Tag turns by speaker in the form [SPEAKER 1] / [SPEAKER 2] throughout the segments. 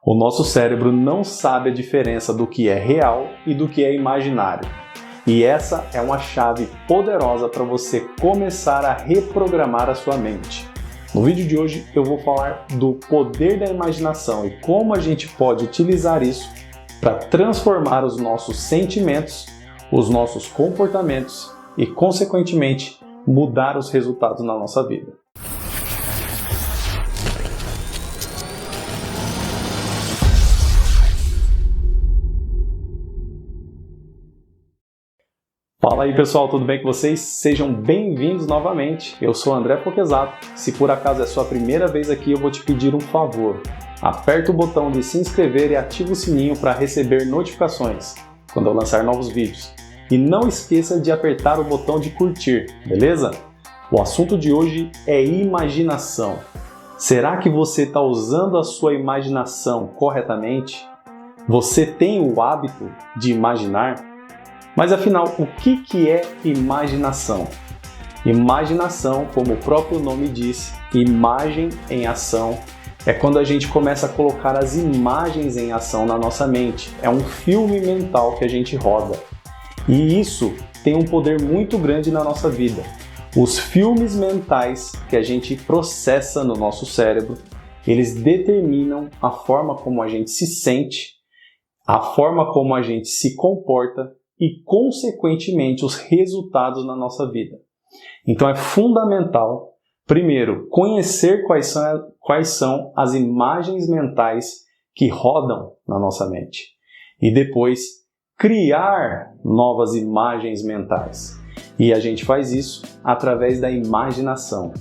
[SPEAKER 1] O nosso cérebro não sabe a diferença do que é real e do que é imaginário. E essa é uma chave poderosa para você começar a reprogramar a sua mente. No vídeo de hoje eu vou falar do poder da imaginação e como a gente pode utilizar isso para transformar os nossos sentimentos, os nossos comportamentos e, consequentemente, mudar os resultados na nossa vida. Fala aí pessoal, tudo bem com vocês? Sejam bem-vindos novamente. Eu sou André Foquesato. Se por acaso é sua primeira vez aqui, eu vou te pedir um favor. Aperta o botão de se inscrever e ativa o sininho para receber notificações quando eu lançar novos vídeos. E não esqueça de apertar o botão de curtir, beleza? O assunto de hoje é imaginação. Será que você está usando a sua imaginação corretamente? Você tem o hábito de imaginar? Mas afinal, o que é imaginação? Imaginação, como o próprio nome diz, imagem em ação, é quando a gente começa a colocar as imagens em ação na nossa mente. É um filme mental que a gente roda. E isso tem um poder muito grande na nossa vida. Os filmes mentais que a gente processa no nosso cérebro, eles determinam a forma como a gente se sente, a forma como a gente se comporta, e, consequentemente, os resultados na nossa vida. Então, é fundamental, primeiro, conhecer quais são as imagens mentais que rodam na nossa mente. E depois, criar novas imagens mentais. E a gente faz isso através da imaginação.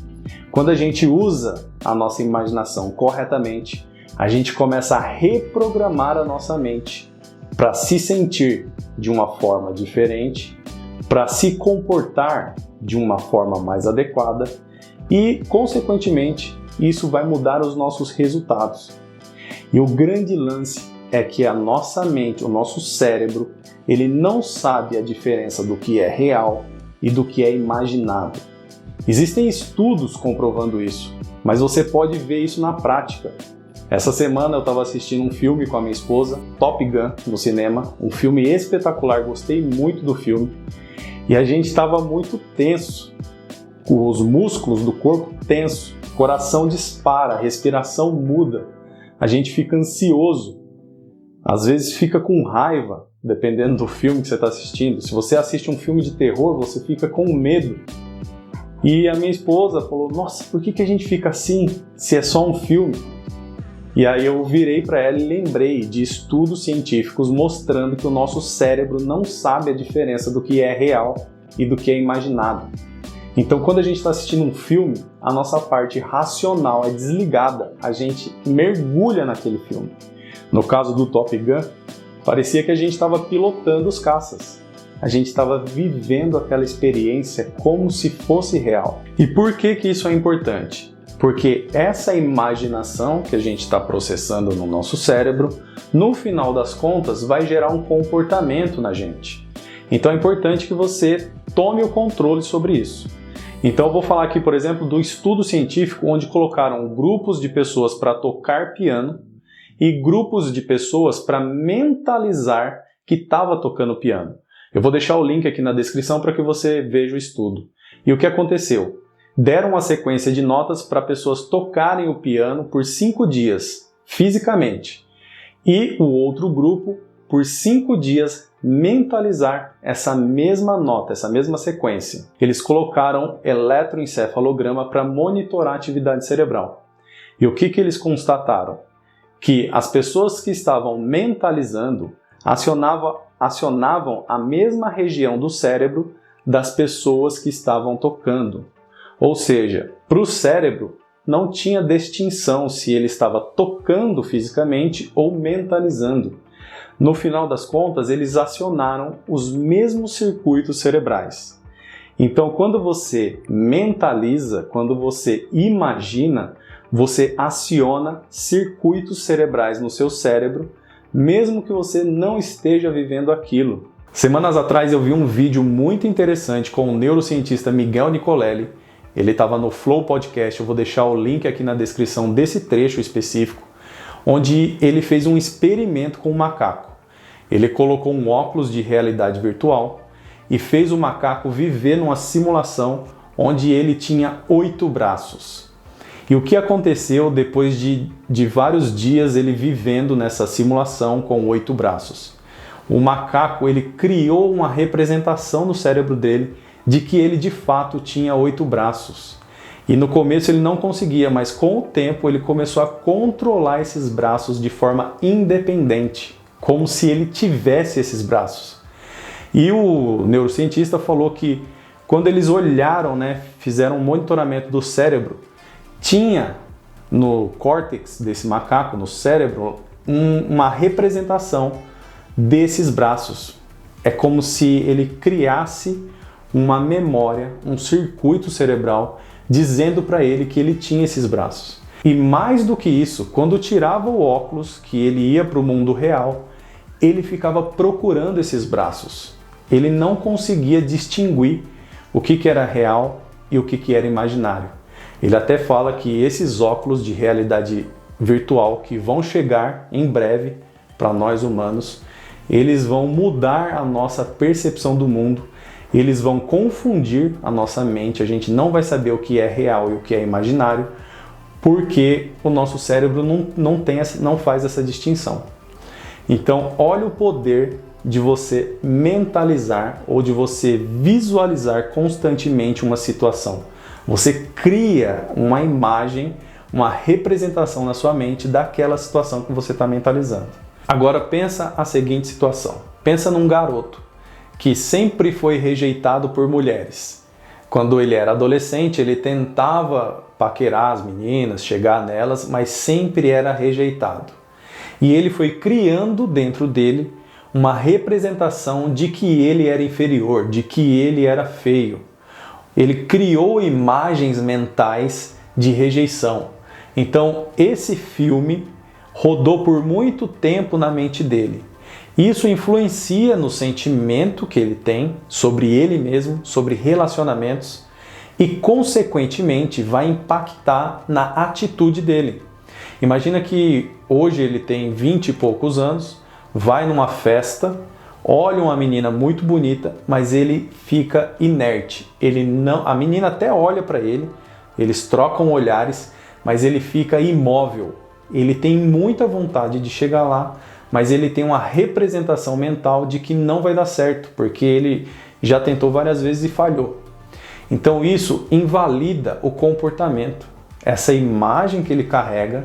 [SPEAKER 1] Quando a gente usa a nossa imaginação corretamente, a gente começa a reprogramar a nossa mente para se sentir de uma forma diferente, para se comportar de uma forma mais adequada e, consequentemente, isso vai mudar os nossos resultados. E o grande lance é que a nossa mente, o nosso cérebro, ele não sabe a diferença do que é real e do que é imaginado. Existem estudos comprovando isso, mas você pode ver isso na prática. Essa semana eu estava assistindo um filme com a minha esposa, Top Gun, no cinema, um filme espetacular, gostei muito do filme, e a gente estava muito tenso, os músculos do corpo tensos, coração dispara, respiração muda, a gente fica ansioso, às vezes fica com raiva, dependendo do filme que você está assistindo. Se você assiste um filme de terror, você fica com medo. E a minha esposa falou, nossa, por que a gente fica assim, se é só um filme? E aí eu virei para ela e lembrei de estudos científicos mostrando que o nosso cérebro não sabe a diferença do que é real e do que é imaginado. Então, quando a gente está assistindo um filme, a nossa parte racional é desligada, a gente mergulha naquele filme. No caso do Top Gun, parecia que a gente estava pilotando os caças. A gente estava vivendo aquela experiência como se fosse real. E por que isso é importante? Porque essa imaginação que a gente está processando no nosso cérebro, no final das contas, vai gerar um comportamento na gente. Então é importante que você tome o controle sobre isso. Então eu vou falar aqui, por exemplo, do estudo científico onde colocaram grupos de pessoas para tocar piano e grupos de pessoas para mentalizar que estava tocando piano. Eu vou deixar o link aqui na descrição para que você veja o estudo. E o que aconteceu? Deram uma sequência de notas para pessoas tocarem o piano por 5 dias, fisicamente. E o outro grupo, por 5 dias, mentalizar essa mesma nota, essa mesma sequência. Eles colocaram eletroencefalograma para monitorar a atividade cerebral. E o que eles constataram? Que as pessoas que estavam mentalizando acionavam a mesma região do cérebro das pessoas que estavam tocando. Ou seja, para o cérebro não tinha distinção se ele estava tocando fisicamente ou mentalizando. No final das contas, eles acionaram os mesmos circuitos cerebrais. Então, quando você mentaliza, quando você imagina, você aciona circuitos cerebrais no seu cérebro, mesmo que você não esteja vivendo aquilo. Semanas atrás eu vi um vídeo muito interessante com o neurocientista Miguel Nicolelli. Ele estava no Flow Podcast, eu vou deixar o link aqui na descrição desse trecho específico, onde ele fez um experimento com o macaco. Ele colocou um óculos de realidade virtual e fez o macaco viver numa simulação onde ele tinha 8 braços. E o que aconteceu depois de vários dias ele vivendo nessa simulação com 8 braços? O macaco ele criou uma representação no cérebro dele de que ele de fato tinha 8 braços. E no começo ele não conseguia, mas com o tempo ele começou a controlar esses braços de forma independente, como se ele tivesse esses braços. E o neurocientista falou que quando eles olharam, fizeram um monitoramento do cérebro, tinha no córtex desse macaco, no cérebro, uma representação desses braços. É como se ele criasse uma memória, um circuito cerebral, dizendo para ele que ele tinha esses braços. E mais do que isso, quando tirava o óculos, que ele ia para o mundo real, ele ficava procurando esses braços. Ele não conseguia distinguir o que era real e o que era imaginário. Ele até fala que esses óculos de realidade virtual que vão chegar em breve para nós humanos, eles vão mudar a nossa percepção do mundo, eles vão confundir a nossa mente, a gente não vai saber o que é real e o que é imaginário, porque o nosso cérebro não faz essa distinção. Então, olha o poder de você mentalizar ou de você visualizar constantemente uma situação. Você cria uma imagem, uma representação na sua mente daquela situação que você está mentalizando. Agora pensa a seguinte situação. Pensa num garoto que sempre foi rejeitado por mulheres. Quando ele era adolescente, ele tentava paquerar as meninas, chegar nelas, mas sempre era rejeitado. E ele foi criando dentro dele uma representação de que ele era inferior, de que ele era feio. Ele criou imagens mentais de rejeição. Então, esse filme rodou por muito tempo na mente dele. Isso influencia no sentimento que ele tem sobre ele mesmo, sobre relacionamentos e, consequentemente, vai impactar na atitude dele. Imagina que hoje ele tem 20 e poucos anos, vai numa festa, olha uma menina muito bonita, mas ele fica inerte. A menina até olha para ele, eles trocam olhares, mas ele fica imóvel. Ele tem muita vontade de chegar lá, mas ele tem uma representação mental de que não vai dar certo, porque ele já tentou várias vezes e falhou. Então isso invalida o comportamento. Essa imagem que ele carrega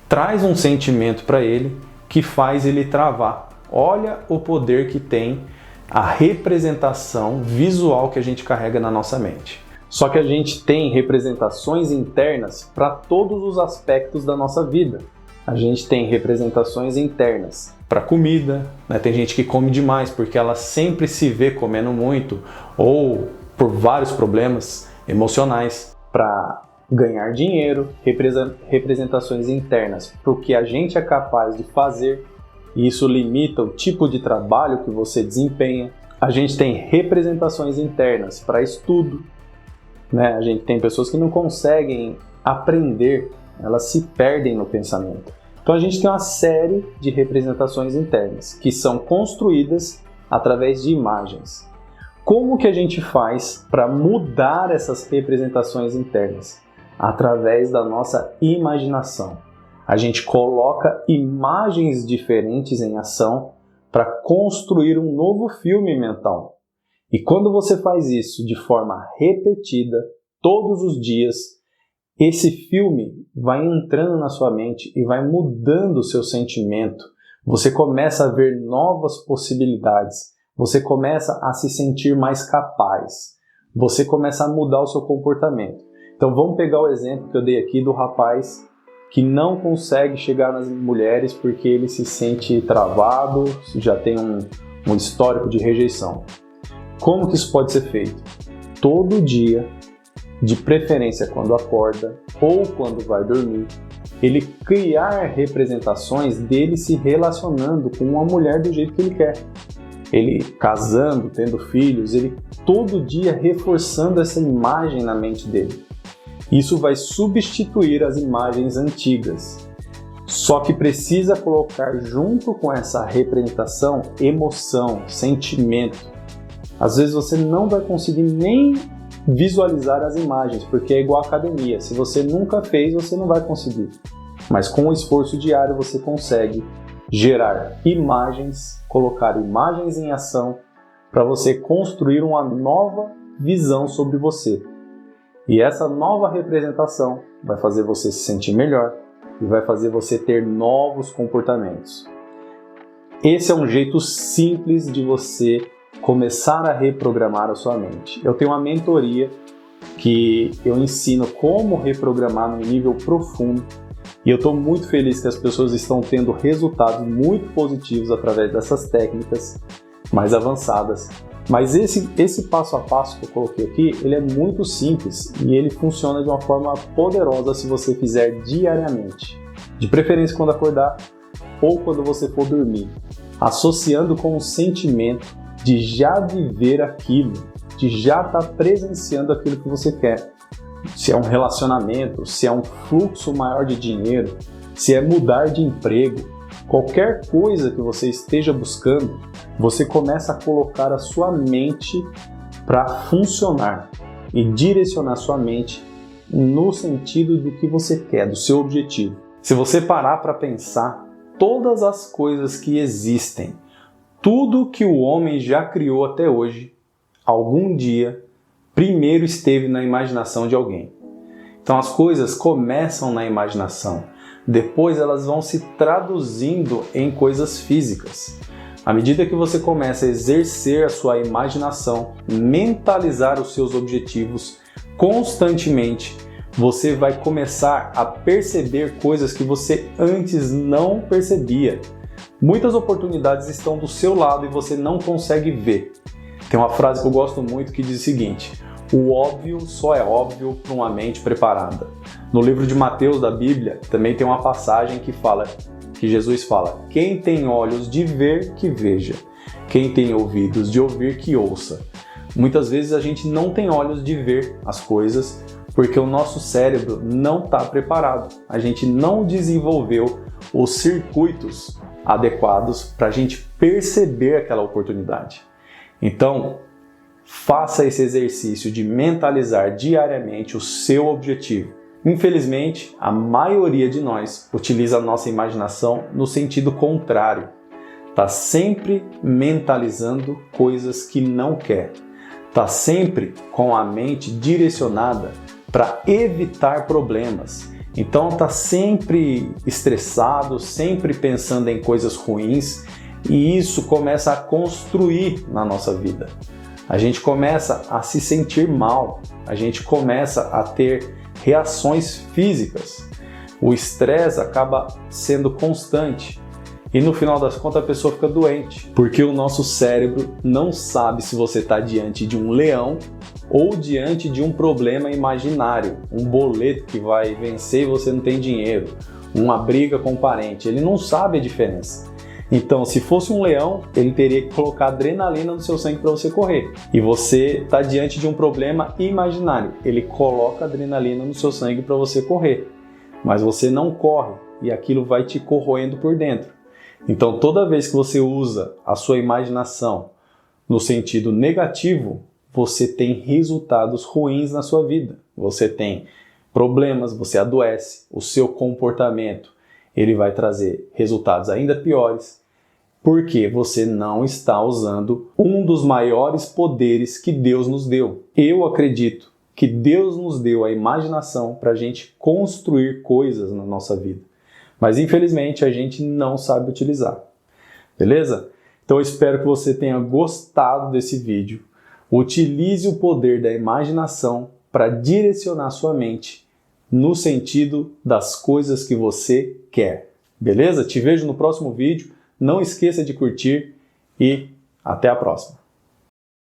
[SPEAKER 1] traz um sentimento para ele que faz ele travar. Olha o poder que tem a representação visual que a gente carrega na nossa mente. Só que a gente tem representações internas para todos os aspectos da nossa vida. A gente tem representações internas para comida, Tem gente que come demais porque ela sempre se vê comendo muito ou por vários problemas emocionais. Para ganhar dinheiro, representações internas para o que a gente é capaz de fazer, e isso limita o tipo de trabalho que você desempenha. A gente tem representações internas para estudo, A gente tem pessoas que não conseguem aprender, elas se perdem no pensamento. Então a gente tem uma série de representações internas que são construídas através de imagens. Como que a gente faz para mudar essas representações internas? Através da nossa imaginação. A gente coloca imagens diferentes em ação para construir um novo filme mental. E quando você faz isso de forma repetida, todos os dias, esse filme vai entrando na sua mente e vai mudando o seu sentimento. Você começa a ver novas possibilidades. Você começa a se sentir mais capaz. Você começa a mudar o seu comportamento. Então vamos pegar o exemplo que eu dei aqui do rapaz que não consegue chegar nas mulheres porque ele se sente travado, já tem um histórico de rejeição. Como que isso pode ser feito? Todo dia, de preferência quando acorda ou quando vai dormir, ele criar representações dele se relacionando com uma mulher do jeito que ele quer. Ele casando, tendo filhos, ele todo dia reforçando essa imagem na mente dele. Isso vai substituir as imagens antigas. Só que precisa colocar junto com essa representação emoção, sentimento. Às vezes você não vai conseguir nem visualizar as imagens, porque é igual à academia. Se você nunca fez, você não vai conseguir. Mas com o esforço diário você consegue gerar imagens, colocar imagens em ação para você construir uma nova visão sobre você. E essa nova representação vai fazer você se sentir melhor e vai fazer você ter novos comportamentos. Esse é um jeito simples de você começar a reprogramar a sua mente. Eu tenho uma mentoria que eu ensino como reprogramar num nível profundo e eu estou muito feliz que as pessoas estão tendo resultados muito positivos através dessas técnicas mais avançadas. Mas esse passo a passo que eu coloquei aqui, ele é muito simples e ele funciona de uma forma poderosa se você fizer diariamente. De preferência quando acordar ou quando você for dormir. Associando com o sentimento de já viver aquilo, de já estar presenciando aquilo que você quer. Se é um relacionamento, se é um fluxo maior de dinheiro, se é mudar de emprego, qualquer coisa que você esteja buscando, você começa a colocar a sua mente para funcionar e direcionar sua mente no sentido do que você quer, do seu objetivo. Se você parar para pensar, todas as coisas que existem, tudo que o homem já criou até hoje, algum dia, primeiro esteve na imaginação de alguém. Então as coisas começam na imaginação, depois elas vão se traduzindo em coisas físicas. À medida que você começa a exercer a sua imaginação, mentalizar os seus objetivos constantemente, você vai começar a perceber coisas que você antes não percebia. Muitas oportunidades estão do seu lado e você não consegue ver. Tem uma frase que eu gosto muito que diz o seguinte: o óbvio só é óbvio para uma mente preparada. No livro de Mateus da Bíblia também tem uma passagem que Jesus fala: quem tem olhos de ver, que veja. Quem tem ouvidos de ouvir, que ouça. Muitas vezes a gente não tem olhos de ver as coisas porque o nosso cérebro não está preparado. A gente não desenvolveu os circuitos adequados para a gente perceber aquela oportunidade. Então, faça esse exercício de mentalizar diariamente o seu objetivo. Infelizmente, a maioria de nós utiliza a nossa imaginação no sentido contrário. Está sempre mentalizando coisas que não quer. Está sempre com a mente direcionada para evitar problemas. Então está sempre estressado, sempre pensando em coisas ruins e isso começa a construir na nossa vida. A gente começa a se sentir mal, a gente começa a ter reações físicas. O estresse acaba sendo constante e no final das contas a pessoa fica doente, porque o nosso cérebro não sabe se você está diante de um leão ou diante de um problema imaginário, um boleto que vai vencer e você não tem dinheiro, uma briga com um parente. Ele não sabe a diferença. Então, se fosse um leão, ele teria que colocar adrenalina no seu sangue para você correr. E você está diante de um problema imaginário. Ele coloca adrenalina no seu sangue para você correr. Mas você não corre e aquilo vai te corroendo por dentro. Então, toda vez que você usa a sua imaginação no sentido negativo, você tem resultados ruins na sua vida. Você tem problemas, você adoece, o seu comportamento ele vai trazer resultados ainda piores, porque você não está usando um dos maiores poderes que Deus nos deu. Eu acredito que Deus nos deu a imaginação para a gente construir coisas na nossa vida, mas infelizmente a gente não sabe utilizar. Beleza? Então eu espero que você tenha gostado desse vídeo. Utilize o poder da imaginação para direcionar sua mente no sentido das coisas que você quer. Beleza? Te vejo no próximo vídeo. Não esqueça de curtir e até a próxima.